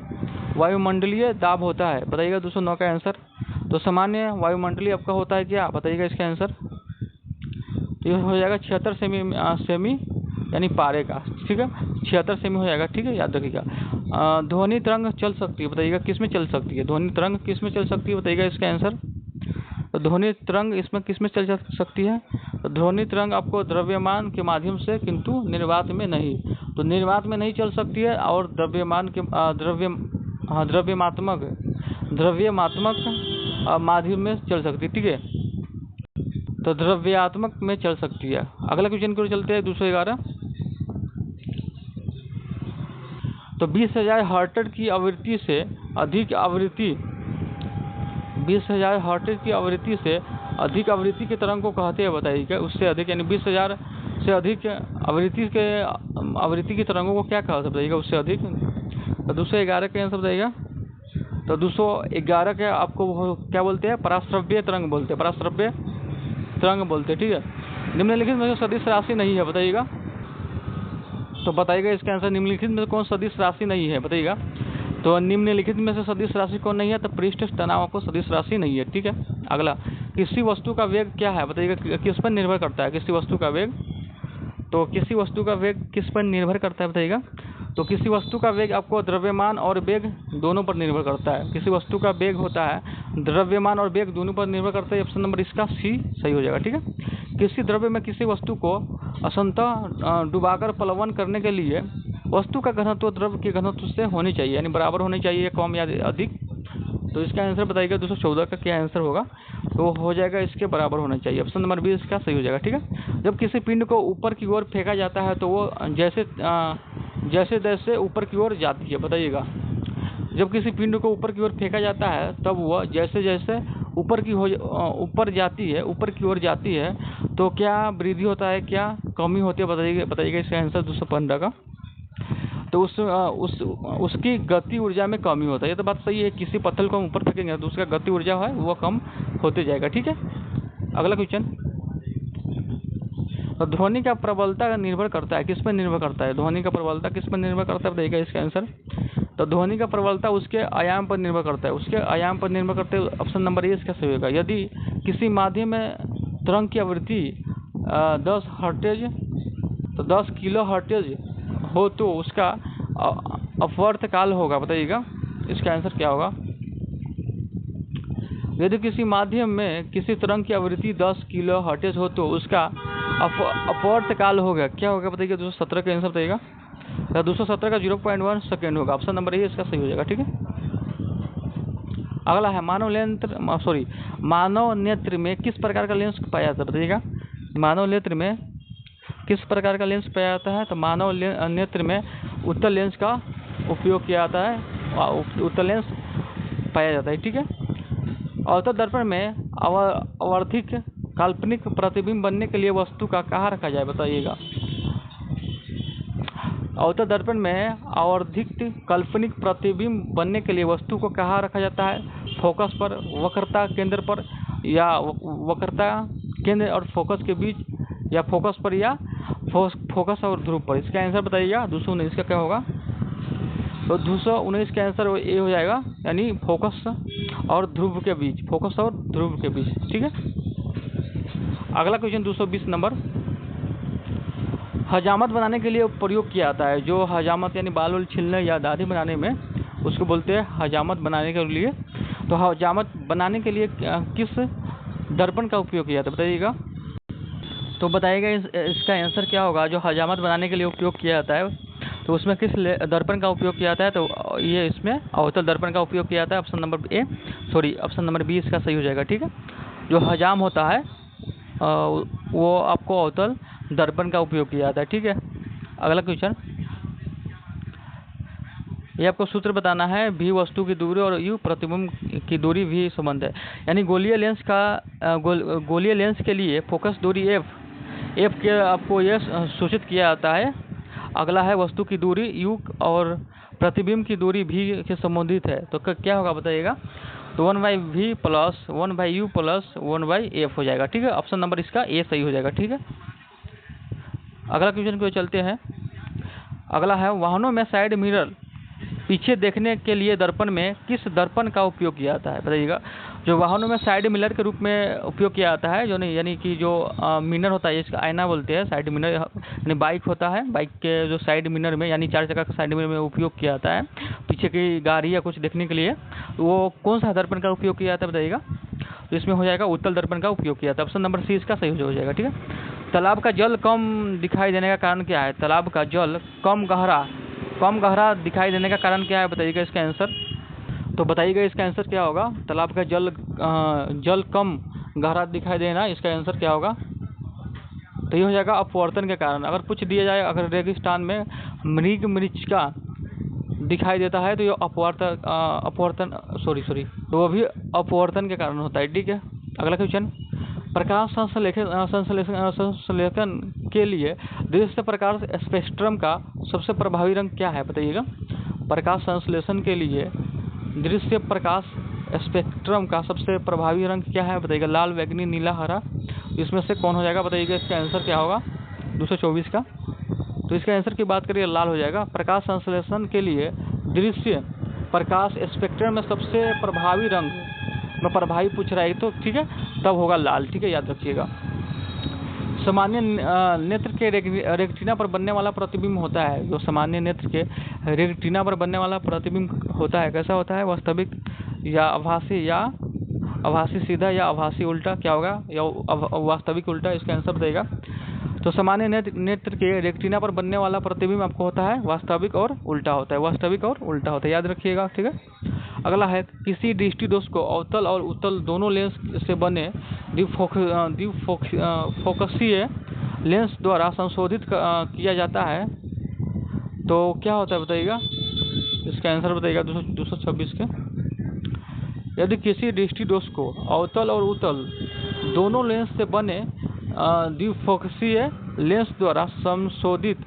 वायुमंडलीय दाब होता है बताइएगा 209 का आंसर। तो सामान्य वायुमंडलीय आपका होता है क्या, बताइएगा इसका आंसर। तो ये हो जाएगा 76 सेमी यानी पारे का। ठीक है, 76 सेमी हो जाएगा। ठीक है, याद रखिएगा। ध्वनि तरंग चल सकती है बताइएगा, किस में चल सकती है। ध्वनि तरंग किस में चल सकती है बताइएगा इसका आंसर। तो ध्वनि तरंग इसमें किस में चल सकती है। तो ध्वनि तरंग आपको द्रव्यमान के माध्यम से, किंतु निर्वात में नहीं। तो निर्वात में नहीं चल सकती है और द्रव्यमान के द्रव्यमात्मक माध्यम में चल सकती है। ठीक है, तो द्रव्यात्मक में चल सकती है। अगला क्वेश्चन की ओर चलते हैं, 211। तो 20,000 हर्ट्ज की आवृत्ति से अधिक आवृत्ति 20,000 हर्ट्ज की आवृत्ति से अधिक आवृत्ति के तरंग को कहते हैं बताइएगा। उससे अधिक यानी 20,000 से अधिक आवृत्ति की तरंगों को क्या कहते हैं बताइएगा, उससे अधिक। तो 211 का आंसर बताइएगा। तो 211 के आपको क्या बोलते हैं, पराश्रव्य तरंग बोलते हैं। पराश्रव्य तरंग बोलते हैं। ठीक है, निम्नलिखित में से सदिश राशि नहीं है बताइएगा। तो बताइएगा इसका आंसर, निम्नलिखित में कौन सदिश राशि नहीं है बताइएगा। तो निम्नलिखित में से सदिश राशि कौन नहीं है, तो पृष्ठ तनाव आपको सदिश राशि नहीं है। ठीक है, अगला, किसी वस्तु का वेग क्या है बताइएगा, किस पर निर्भर करता है किसी वस्तु का वेग। तो किसी वस्तु का वेग किस पर निर्भर करता है बताइएगा। तो किसी वस्तु का वेग आपको द्रव्यमान और वेग दोनों पर निर्भर करता है। किसी वस्तु का वेग होता है द्रव्यमान और वेग दोनों पर निर्भर करता है। ऑप्शन नंबर इसका सी सही हो जाएगा। ठीक है, किसी द्रव्य में किसी वस्तु को असंतः डुबाकर प्लवन करने के लिए वस्तु का घनत्व द्रव्य के घनत्व से होनी चाहिए, यानी बराबर होनी चाहिए, कम या अधिक। तो इसका आंसर बताइएगा 214 का क्या आंसर होगा। तो हो जाएगा इसके बराबर होना चाहिए। ऑप्शन नंबर 20 का सही हो जाएगा। ठीक है, जब किसी पिंड को ऊपर की ओर फेंका जाता है तो वो जैसे जैसे ऊपर की ओर जाती है बताइएगा। जब किसी पिंड को ऊपर की ओर फेंका जाता है तब वह जैसे जैसे ऊपर की ओर जाती है तो क्या वृद्धि होता है, क्या कमी होती है बताइएगा इसका आंसर 215 का। तो उसकी गति ऊर्जा में कमी होता है। ये तो बात सही है, किसी पत्थर को हम ऊपर फेंकेंगे तो उसका गति ऊर्जा है वो कम होते जाएगा। ठीक है, अगला क्वेश्चन, तो ध्वनि का प्रबलता निर्भर करता है, किस पर निर्भर करता है। ध्वनि का प्रबलता किस पर निर्भर करता है बताइएगा इसका आंसर। तो ध्वनि का प्रबलता उसके आयाम पर निर्भर करता है। उसके आयाम पर निर्भर करते हुए ऑप्शन नंबर ए इसका सही होगा। यदि किसी माध्यम में तरंग की आवृत्ति 10 हर्ट्ज तो 10 किलो हर्ट्ज हो तो उसका अपवर्त काल होगा बताइएगा। इसका आंसर क्या होगा। यदि किसी माध्यम में किसी तरंग की आवृत्ति 10 किलो हर्ट्ज हो तो उसका अपवर्त काल होगा, क्या होगा बताइएगा। 217 का आंसर बताइएगा। 217 का 0.1 सेकेंड होगा। ऑप्शन नंबर ए इसका सही हो जाएगा। ठीक है, अगला है, मानव नेत्र में किस प्रकार का लेंस पाया जाता है बताइएगा। मानव नेत्र में किस प्रकार का लेंस पाया जाता है। तो मानव नेत्र में उत्तल लेंस का उपयोग किया जाता है, उत्तल लेंस पाया जाता है। ठीक है, अवतल दर्पण में आवर्धिक काल्पनिक प्रतिबिंब बनने के लिए वस्तु का कहाँ रखा जाए बताइएगा। अवतल दर्पण में आवर्धित काल्पनिक प्रतिबिंब बनने के लिए वस्तु को कहाँ रखा जाता है? फोकस पर, वक्रता केंद्र पर, या वक्रता केंद्र और फोकस के बीच, या फोकस पर, या फोकस और ध्रुव पर। इसका आंसर बताइएगा। 219 का क्या होगा? तो 219 का आंसर ए हो जाएगा, यानी फोकस और ध्रुव के बीच, फोकस और ध्रुव के बीच। ठीक है। अगला क्वेश्चन 220 नंबर, हजामत बनाने के लिए प्रयोग किया जाता है। जो हजामत यानी बाल उल छीलने या दाढ़ी बनाने में, उसको बोलते हैं हजामत बनाने के लिए। तो हजामत बनाने के लिए किस दर्पण का उपयोग किया जाता है बताइएगा। तो बताइएगा इसका आंसर क्या होगा। जो हजामत बनाने के लिए उपयोग किया जाता है, तो उसमें किस दर्पण का उपयोग किया जाता है? तो ये इसमें अवतल दर्पण का उपयोग किया जाता है। ऑप्शन नंबर बी इसका सही हो जाएगा। ठीक है। जो हजाम होता है वो आपको अवतल दर्पण का उपयोग किया जाता है। ठीक है। अगला क्वेश्चन, ये आपको सूत्र बताना है। भी वस्तु की दूरी और यू प्रतिबिंब की दूरी भी संबंध है। यानी गोलीय लेंस के लिए फोकस दूरी एफ के आपको ये सूचित किया जाता है। अगला है वस्तु की दूरी यू और प्रतिबिंब की दूरी भी के संबंधित है। तो क्या होगा बताइएगा। तो 1/v plus 1/u plus 1/f हो जाएगा। ठीक है। ऑप्शन नंबर इसका ए सही हो जाएगा। ठीक है। अगला क्वेश्चन को चलते हैं। अगला है वाहनों में साइड मिरर पीछे देखने के लिए दर्पण में किस दर्पण का उपयोग किया जाता है बताइएगा। जो वाहनों में साइड मिरर के रूप में उपयोग किया जाता है, जो नहीं यानी कि जो मिरर होता है, इसका आईना बोलते हैं। साइड मिरर यानी बाइक होता है, बाइक के जो साइड मिरर में यानी 4 चक्का का साइड मिरर में उपयोग किया जाता है पीछे की गाड़ी या कुछ देखने के लिए। वो कौन सा दर्पण का उपयोग किया जाता है बताइएगा। तो इसमें हो जाएगा उत्तल दर्पण का उपयोग किया जाता है। ऑप्शन नंबर सी इसका सही हो जाएगा। ठीक है। तालाब का जल कम दिखाई देने का कारण क्या है? तालाब का जल कम गहरा दिखाई देने का कारण क्या है बताइएगा इसका आंसर। तो बताइएगा इसका आंसर क्या होगा। तालाब का जल कम गहरा दिखाई देना, इसका आंसर क्या होगा। तो ये हो जाएगा अपवर्तन के कारण। अगर पूछ दिया जाए अगर रेगिस्तान में मृच्छका दिखाई देता है तो ये तो वो भी अपवर्तन के कारण होता है। ठीक है। अगला क्वेश्चन, प्रकाश संश्लेषण के लिए दृश्य प्रकाश स्पेक्ट्रम का सबसे प्रभावी रंग क्या है बताइएगा। प्रकाश संश्लेषण के लिए दृश्य प्रकाश स्पेक्ट्रम का सबसे प्रभावी रंग क्या है बताइएगा। लाल, बैंगनी, नीला, हरा, इसमें से कौन हो जाएगा बताइएगा। इसका आंसर क्या होगा 224 का। तो इसका आंसर की बात करिए लाल हो जाएगा। प्रकाश संश्लेषण के लिए दृश्य प्रकाश स्पेक्ट्रम में सबसे प्रभावी रंग में प्रभावी पूछ रहा है तो ठीक है, तब होगा लाल। ठीक है, याद रखिएगा। सामान्य नेत्र के रेटिना पर बनने वाला प्रतिबिंब होता है। जो सामान्य नेत्र के रेटिना पर बनने वाला प्रतिबिंब होता है कैसा होता है? वास्तविक या आभासी सीधा या आभासी उल्टा क्या होगा, या वास्तविक उल्टा। इसका आंसर बताइएगा। तो सामान्य नेत्र के रेटिना पर बनने वाला प्रतिबिंब आपको होता है वास्तविक और उल्टा होता है। वास्तविक और उल्टा होता है, याद रखिएगा। ठीक है। अगला है किसी दृष्टि दोष को अवतल और उत्तल दोनों लेंस से बने द्विफोकसीय लेंस द्वारा संशोधित किया जाता है तो क्या होता है बताइएगा। इसका आंसर बताइएगा 226 के। यदि किसी दृष्टि दोष को अवतल और उत्तल दोनों लेंस से बने द्विफोकसीय लेंस द्वारा संशोधित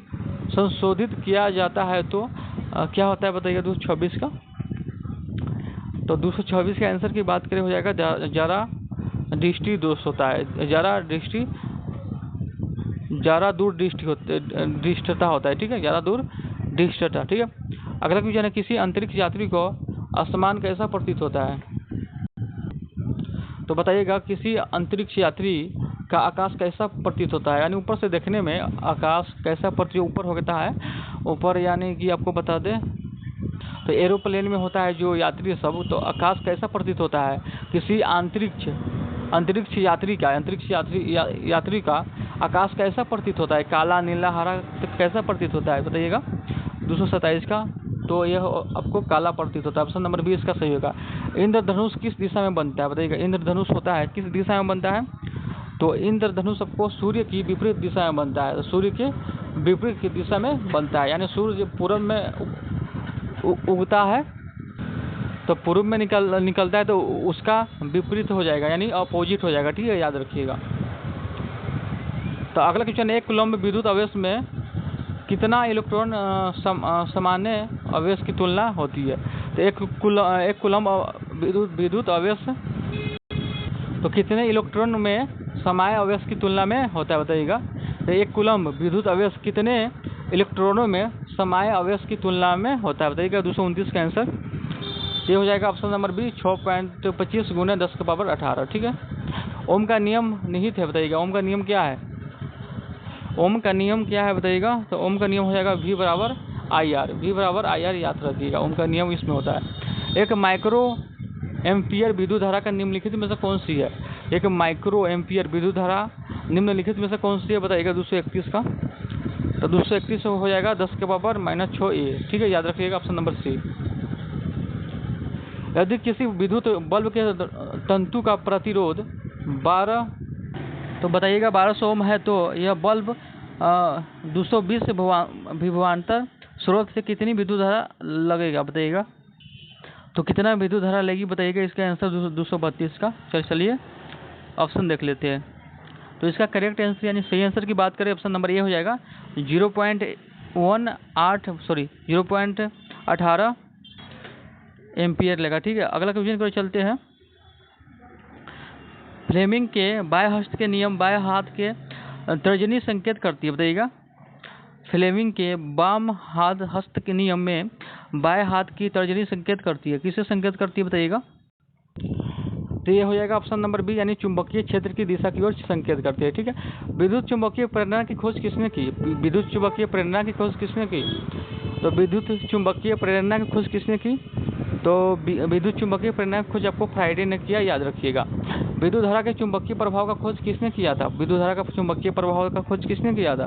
किया जाता है तो क्या होता है बताइएगा 226 का। तो 226 के आंसर की बात करें हो जाएगा जरा दृष्टि दोष होता है। जरा दूर दृष्टता होता है। ठीक है, जरा दूर दृष्टता। ठीक है। अगला क्वेश्चन है किसी अंतरिक्ष यात्री को आसमान कैसा प्रतीत होता है। तो बताइएगा किसी अंतरिक्ष यात्री का आकाश कैसा प्रतीत होता है, यानी ऊपर से देखने में आकाश कैसा प्रतीत ऊपर होता है। ऊपर यानी कि आपको बता दें तो एरोप्लेन में होता है जो यात्री सब, तो आकाश कैसा प्रतीत होता है किसी अंतरिक्ष यात्री का आकाश कैसा प्रतीत होता है। काला, नीला, हरा कैसा प्रतीत होता है बताइएगा 227 का। तो यह आपको काला प्रतीत होता है। ऑप्शन नंबर 20 का सही होगा। इंद्रधनुष किस दिशा में बनता है बताइएगा। इंद्रधनुष होता है किस दिशा में बनता है। तो इंद्रधनुष आपको सूर्य की विपरीत दिशा में बनता है। तो सूर्य के विपरीत की दिशा में बनता है, यानी सूर्य पूर्व में उगता है तो पूर्व में निकलता है तो उसका विपरीत हो जाएगा, यानी अपोजिट हो जाएगा। ठीक है, याद रखिएगा। तो अगला क्वेश्चन, एक कूलम्ब विद्युत आवेश में कितना इलेक्ट्रॉन सामान्य आवेश की तुलना होती है। तो एक कूलम विद्युत आवेश तो कितने इलेक्ट्रॉन में समाय आवेश की तुलना में होता है बताइएगा। तो एक कूलम विद्युत आवेश कितने इलेक्ट्रॉनों में समाय आवेश की तुलना में होता है बताइएगा। 229 का आंसर ये हो जाएगा ऑप्शन नंबर बी 6.25 × 10⁻18। ठीक है। ओम का नियम निहित है बताइएगा। ओम का नियम क्या है? ओम का नियम क्या है बताइएगा। तो ओम का नियम हो जाएगा V बराबर IR। V बराबर IR याद रखिएगा। ओम का नियम इसमें होता है। एक माइक्रो एम्पियर विद्युत धारा का निम्नलिखित में से कौन सी है? एक माइक्रो एम्पियर विद्युत धारा निम्नलिखित में से कौन सी है बताइएगा। 231 का। तो 231 हो जाएगा 10⁻⁻6A। ठीक है, याद रखिएगा ऑप्शन नंबर सी। यदि किसी विद्युत बल्ब के तंतु का प्रतिरोध 12 तो बताइएगा 1200 ओम है, तो यह बल्ब 220 विभवांतर स्रोत से कितनी विद्युत धारा लगेगा बताइएगा। तो कितना विद्युत धारा लेगी बताइएगा। इसका आंसर 232 का। चलिए ऑप्शन देख लेते हैं। तो इसका करेक्ट आंसर यानी सही आंसर की बात करें ऑप्शन नंबर ए हो जाएगा 0.18 एम्पियर लेगा। ठीक है, अगला क्वेश्चन पर चलते हैं। फ्लेमिंग के बाएं हस्त के नियम बाएं हाथ के तर्जनी संकेत करती है बताइएगा। फ्लेमिंग के बाम हाथ हस्त के नियम में बाएं हाथ की तर्जनी संकेत करती है। किसे संकेत करती है बताइएगा। तो ये हो जाएगा ऑप्शन नंबर बी यानी चुंबकीय क्षेत्र की दिशा की ओर संकेत करती है। ठीक है। विद्युत चुंबकीय प्रेरणा की खोज किसने की? विद्युत चुंबकीय प्रेरणा की खोज किसने की? तो विद्युत चुंबकीय प्रेरणा की खोज किसने की? तो विद्युत चुंबकीय प्रेरणा की खोज आपको फ्राइडे ने किया, याद रखिएगा। विद्युत धारा के चुंबकीय प्रभाव का खोज किसने किया था? विद्युत धारा का चुंबकीय प्रभाव का खोज किसने किया था?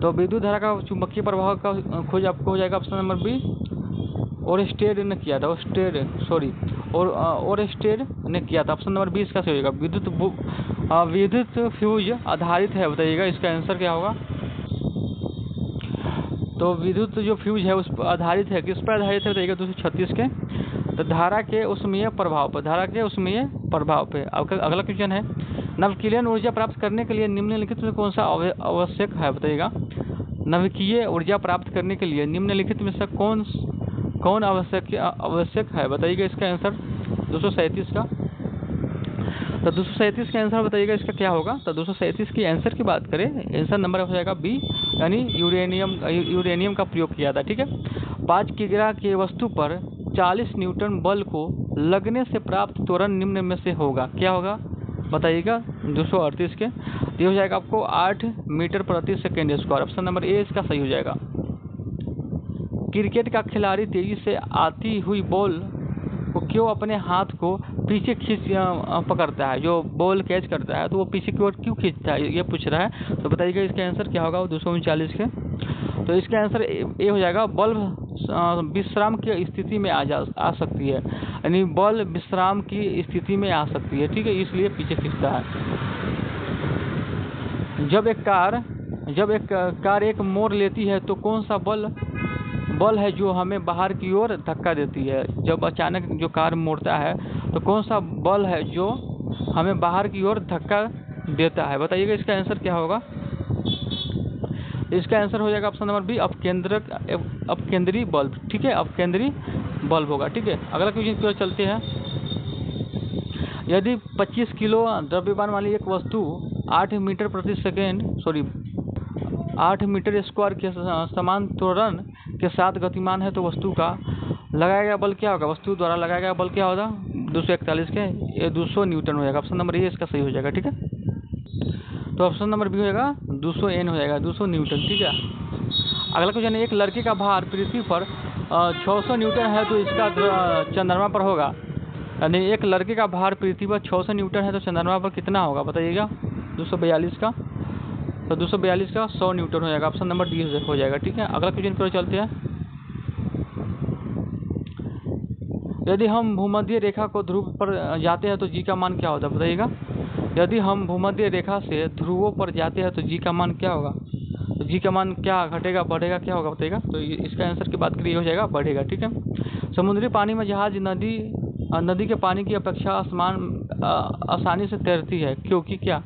तो विद्युत धारा का चुंबकीय प्रभाव का खोज आपको हो जाएगा ऑप्शन नंबर बी ओरस्टेड ने किया था। ओरस्टेड ने किया था। ऑप्शन नंबर बी इसका सही होगा। विद्युत फ्यूज आधारित है बताइएगा। इसका आंसर क्या होगा? तो विद्युत जो फ्यूज है उस पर आधारित है। किस पर आधारित है बताइएगा। 236 के। तो धारा के उसमें प्रभाव पर। धारा के उसमें प्रभाव पे। अगला क्वेश्चन है, नवकीय ऊर्जा प्राप्त करने के लिए निम्नलिखित में कौन सा आवश्यक है बताइएगा। नवकीय ऊर्जा प्राप्त करने के लिए निम्नलिखित में से कौन आवश्यक है बताइएगा। इसका आंसर 237 का। तो 237 का आंसर बताइएगा इसका क्या होगा। तो 237 की आंसर की बात करें, आंसर नंबर हो जाएगा बी यानी यूरेनियम का प्रयोग किया था। ठीक है। 5 किग्रा की वस्तु पर 40 न्यूटन बल को लगने से प्राप्त त्वरण निम्न में से होगा। क्या होगा बताइएगा। 238 के। ये हो जाएगा आपको 8 मीटर प्रति second square. Option number A इसका सही हो जाएगा। क्रिकेट का खिलाड़ी तेजी से आती हुई बॉल को क्यों अपने हाथ को पीछे खींच पकड़ता है? जो बॉल कैच करता है तो वो पीछे की ओर क्यों खींचता है, ये पूछ रहा है। तो बताइएगा इसका आंसर क्या होगा। 239 के। तो इसका आंसर ए हो जाएगा। बॉल विश्राम की स्थिति में आ सकती है, यानी बॉल विश्राम की स्थिति में आ सकती है। ठीक है, इसलिए पीछे खींचता है। जब एक कार एक मोड़ लेती है तो कौन सा बल है जो हमें बाहर की ओर धक्का देती है? जब अचानक जो कार मोड़ता है तो कौन सा बल है जो हमें बाहर की ओर धक्का देता है बताइएगा। इसका आंसर क्या होगा। इसका आंसर हो जाएगा ऑप्शन नंबर बी अपकेंद्री बल्ब। ठीक है, अपकेंद्री बल्ब होगा। ठीक है, अगला क्वेश्चन की ओर चलते हैं। यदि 25 किलो द्रव्यमान वाली एक वस्तु 8 मीटर स्क्वायर के समान त्वरण के साथ गतिमान है तो वस्तु का लगाया गया बल क्या होगा? वस्तु द्वारा लगाया गया बल क्या होगा? 241 के। ये 200 न्यूटन हो जाएगा। ऑप्शन नंबर ए इसका सही हो जाएगा। ठीक है, तो ऑप्शन नंबर बी हो जाएगा 200 N हो जाएगा, 200 न्यूटन। ठीक है, अगला क्वेश्चन है, एक लड़के का भार पृथ्वी पर 600 न्यूटन है तो इसका चंद्रमा पर होगा। यानी एक लड़के का भार पृथ्वी पर 600 न्यूटन है तो चंद्रमा पर कितना होगा बताइएगा। 242 का। तो 242 का 100 न्यूटन हो जाएगा। ऑप्शन नंबर डी हो जाएगा। ठीक है, अगला क्वेश्चन पर चलते हैं। यदि हम भूमध्य रेखा को ध्रुव पर जाते हैं तो जी का मान क्या होता है बताइएगा। यदि हम भूमध्य रेखा से ध्रुवों पर जाते हैं तो जी का मान क्या होगा? तो जी का मान क्या घटेगा बढ़ेगा क्या होगा बताइएगा। तो इसका आंसर की बात करिए हो जाएगा बढ़ेगा। ठीक है, समुद्री पानी में जहाज नदी के पानी की अपेक्षा आसानी से तैरती है क्योंकि क्या?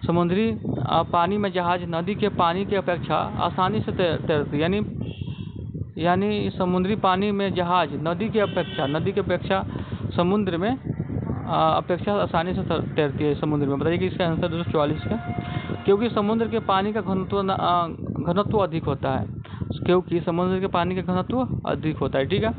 समुद्री पानी में जहाज नदी के पानी की अपेक्षा आसानी से तैरती है, यानी समुद्री पानी में जहाज नदी की अपेक्षा समुद्र में अपेक्षा आसानी से तैरती है समुद्र में। बताइए कि इसका आंसर 244 है, क्योंकि समुद्र के पानी का घनत्व अधिक होता है, क्योंकि समुद्र के पानी का घनत्व अधिक होता है। ठीक है,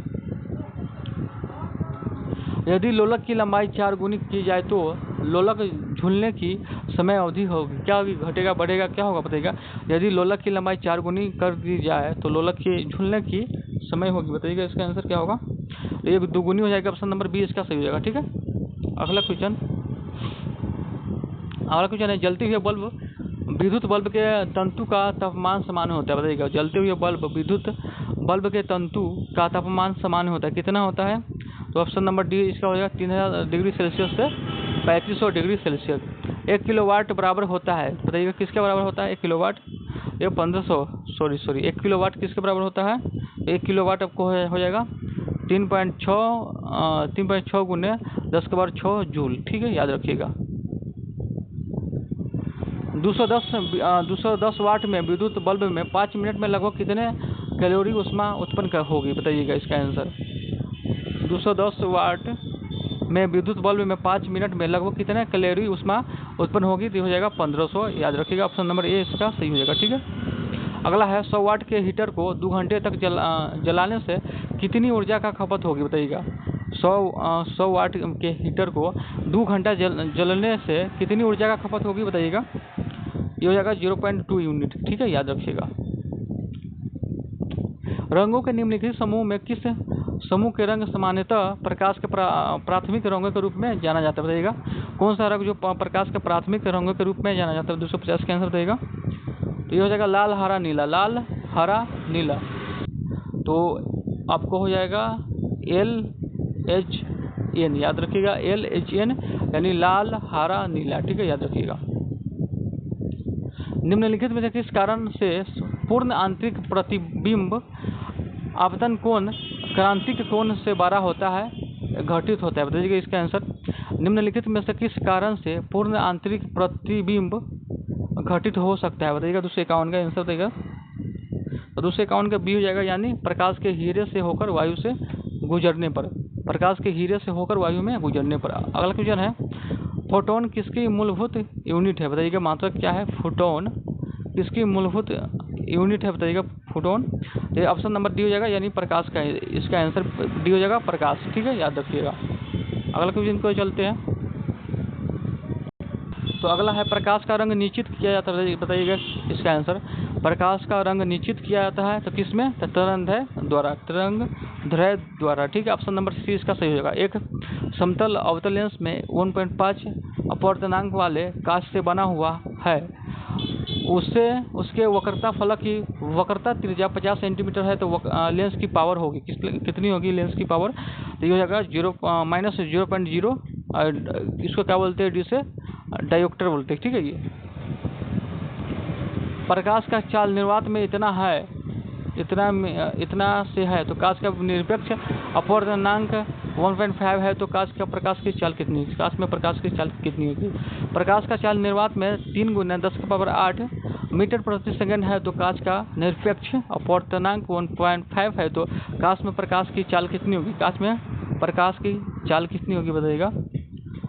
यदि लोलक की लंबाई 4 गुनी की जाए तो लोलक झूलने की समय अवधि होगी, क्या होगी, घटेगा, बढ़ेगा, क्या होगा बताइएगा। यदि लोलक की लंबाई 4 गुनी कर दी जाए तो लोलक की झूलने की समय होगी, बताइएगा इसका आंसर क्या होगा। तो ये 2 गुनी हो जाएगा, ऑप्शन नंबर बी इसका सही हो जाएगा। ठीक है, अगला क्वेश्चन है, जलते हुए बल्ब विद्युत बल्ब के तंतु का तापमान समान होता है, बताइएगा। जलते हुए विद्युत बल्ब के तंतु का तापमान समान होता है, कितना होता है। तो ऑप्शन नंबर डी इसका हो जाएगा 3000 डिग्री सेल्सियस से 3500 डिग्री सेल्सियस। 1 किलोवाट बराबर होता है, बताइएगा किसके बराबर होता है 1 किलोवाट। ये 1 किलोवाट किसके बराबर होता है। 1 किलोवाट आपको हो जाएगा 3.6 गुने 10⁻6 जूल। ठीक है, याद रखिएगा। 210 वाट में विद्युत बल्ब में 5 मिनट में लगभग कितने कैलोरी ऊष्मा उत्पन्न होगी, बताइएगा इसका आंसर। 210 वाट में विद्युत बल्ब में 5 मिनट में लगभग कितने कैलोरी ऊष्मा उत्पन्न होगी, तो हो जाएगा 1500, याद रखिएगा। ऑप्शन नंबर ए इसका सही हो जाएगा। ठीक है, अगला है 100 वाट के हीटर को 2 घंटे तक जलाने से कितनी ऊर्जा का खपत होगी, बताइएगा। 100 वाट के हीटर को 2 घंटा जलने से कितनी ऊर्जा का खपत होगी, बताइएगा। ये हो जाएगा 0.2 यूनिट। ठीक है, याद रखिएगा। रंगों के निम्नलिखित समूह में किस समूह के रंग सामान्यतः प्रकाश के प्राथमिक रंगों के रूप में जाना जाता है, बताइएगा। कौन सा रंग जो प्रकाश के प्राथमिक रंगों के रूप में जाना जाता है, 250 का आंसर बताइएगा। तो ये हो जाएगा लाल, हरा, नीला। लाल, हरा, नीला। तो आपको हो जाएगा LHN, याद रखिएगा LHN, यानी लाल, हरा, नीला। ठीक है, याद रखिएगा। निम्नलिखित में से किस कारण से पूर्ण आंतरिक प्रतिबिंब आपतन कोण क्रांतिक कोण से बड़ा होता है, घटित होता है, बताइएगा इसका आंसर। निम्नलिखित में से किस कारण से पूर्ण आंतरिक प्रतिबिंब घटित हो सकता है, बताइएगा। 251 का आंसर बताइएगा। तो 251 का बी हो जाएगा, यानी प्रकाश के हीरे से होकर वायु से गुजरने पर। प्रकाश के हीरे से होकर वायु में गुजरने पर। अगला क्वेश्चन है, फोटोन किसकी मूलभूत यूनिट है, बताइएगा। मात्रक क्या है, फोटोन किसकी मूलभूत यूनिट है, बताइएगा। फोटोन, ये ऑप्शन नंबर डी हो जाएगा, यानी प्रकाश का। इसका आंसर डी हो जाएगा, प्रकाश। ठीक है, याद रखिएगा। अगला क्वेश्चन को चलते हैं। तो अगला है, प्रकाश का रंग निश्चित किया जाता है, बताइएगा इसका आंसर। प्रकाश का रंग निश्चित किया जाता है तो किसमें, तरंगदैर्घ्य द्वारा, तरंगदैर्घ्य द्वारा। ठीक है, ऑप्शन नंबर सी इसका सही हो जाएगा। एक समतल अवतल लेंस में 1.5 अपवर्तनांक वाले कांच से बना हुआ है, उसके वक्रता फलक की वक्रता त्रिज्या 50 सेंटीमीटर है, तो लेंस की पावर होगी कितनी होगी लेंस की पावर। तो ये हो जाएगा -0.0, इसको क्या बोलते हैं, जिसे डायोप्टर बोलते हैं। ठीक है, ये प्रकाश का चाल निर्वात में इतना से है, तो कांच का निरपेक्ष अपवर्तनांक 1.5 है, तो कांच का प्रकाश की चाल कितनी होगी, कांच में प्रकाश की चाल कितनी होगी। प्रकाश का चाल निर्वात में 3 × 10⁸ मीटर प्रति सेकंड है, तो कांच का निरपेक्ष अपवर्तनांक 1.5 है, तो कांच में प्रकाश की चाल कितनी होगी, कांच में प्रकाश की चाल कितनी होगी, बताइएगा।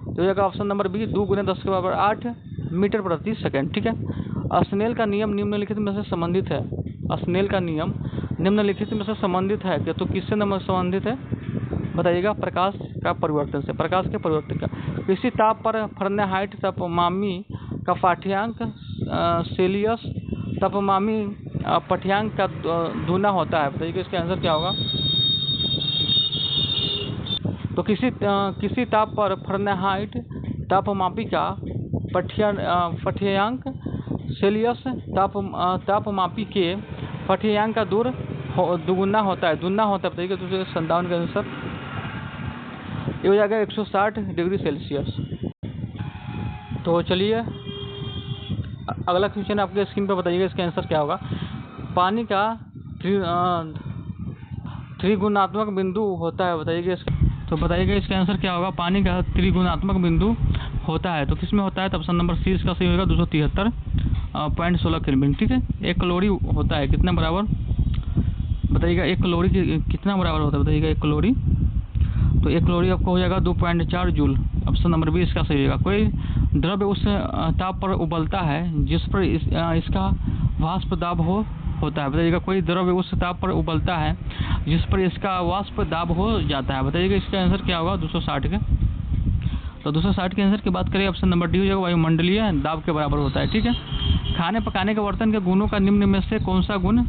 तो ये ऑप्शन नंबर बी 2 × 10⁸ मीटर प्रति सेकंड। ठीक है, स्नेल का नियम निम्नलिखित में से संबंधित है। स्नेल का नियम निम्नलिखित में से संबंधित है, तो किससे संबंधित है, बताइएगा। प्रकाश का परिवर्तन से, प्रकाश के परिवर्तन का। किसी ताप पर फ़ारेनहाइट तापमानी का पाठ्यांक सेल्सियस तापमानी पाठ्यांक का दूना होता है, बताइएगा इसका आंसर क्या होगा। तो किसी ताप पर फ़ारेनहाइट तापमापी का पाठ्यांक सेल्सियस तापमापी के पाठ्यांक का दुगुना होता है, बताइएगा। 257 का आंसर ये हो जाएगा 160 डिग्री सेल्सियस। तो चलिए अगला क्वेश्चन आपके स्क्रीन पर, बताइएगा इसका आंसर क्या होगा। पानी का त्रिगुणात्मक बिंदु होता है, बताइएगा तो बताइएगा इसका आंसर क्या होगा। पानी का त्रिगुणात्मक बिंदु होता है, तो किसमें होता है, तो ऑप्शन नंबर सी इसका सही होगा 273। 0.16 केल्विन, ठीक है। 1 कैलोरी होता है कितना बराबर बताइएगा, 1 कैलोरी कितना बराबर होता है बताइएगा 1 कैलोरी। तो 1 कैलोरी आपको हो जाएगा 2.4 जूल। ऑप्शन नंबर बी इसका सही होगा। कोई द्रव्य उस ताप पर उबलता है जिस पर इसका वाष्प दाब होता है, बताइएगा। कोई द्रव्य उस ताप पर उबलता है जिस पर इसका वाष्प दाब हो जाता है, बताइएगा। इसका आंसर क्या होगा 260 का। तो 260 के आंसर की बात करें, ऑप्शन नंबर डी हो जाएगा, वायुमंडलीय दाब के बराबर होता है, ठीक है। खाने पकाने के बर्तन के गुणों का निम्न में से कौन सा गुण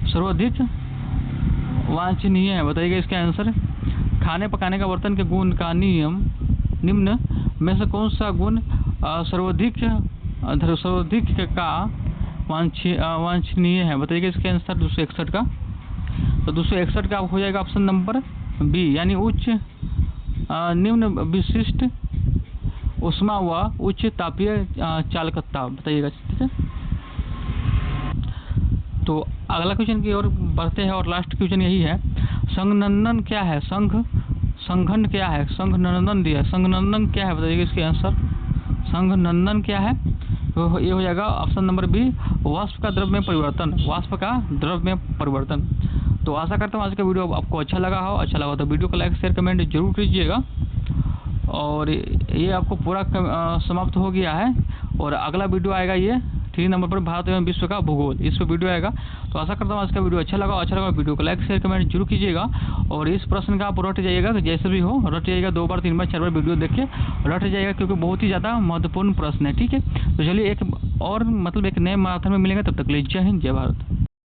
सर्वाधिक वांछनीय है, बताइएगा। इसका आंसर खाने पकाने का बर्तन के गुण का निम्न में से कौन सा गुण सर्वाधिक का वांछनीय है, बताइएगा। इसका आंसर 261 का। तो 261 का हो जाएगा ऑप्शन नंबर बी, यानी उच्च निम्न विशिष्ट उष्मा व उच्च तापीय चालकता, बताइएगा, ठीक है। तो अगला क्वेश्चन की ओर बढ़ते हैं और लास्ट क्वेश्चन यही है, संघनन क्या है, संघन क्या है, संघनन दिया है, संघनन क्या है, बताइएगा। इसके आंसर संघनन क्या है, तो ये हो जाएगा ऑप्शन नंबर बी, वाष्प का द्रव में परिवर्तन, वाष्प का द्रव में परिवर्तन। तो आशा करता हूँ आज का वीडियो आपको अच्छा लगा हो तो वीडियो को लाइक शेयर कमेंट जरूर कीजिएगा। और ये आपको पूरा समाप्त हो गया है और अगला वीडियो आएगा ये 3 नंबर पर भारत एवं विश्व का भूगोल, इस पर वीडियो आएगा। तो आशा करता हूँ आज का वीडियो अच्छा लगा वीडियो को लाइक शेयर कमेंट जरूर कीजिएगा। और इस प्रश्न का आप रट जाइएगा, जैसे भी हो रट जाइएगा, 2 बार 3 बार 4 बार वीडियो देख के रट जाइएगा, क्योंकि बहुत ही ज़्यादा महत्वपूर्ण प्रश्न है, ठीक है। तो चलिए एक और एक नए मैराथन में मिलेंगे, तब तक के लिए जय हिंद जय भारत।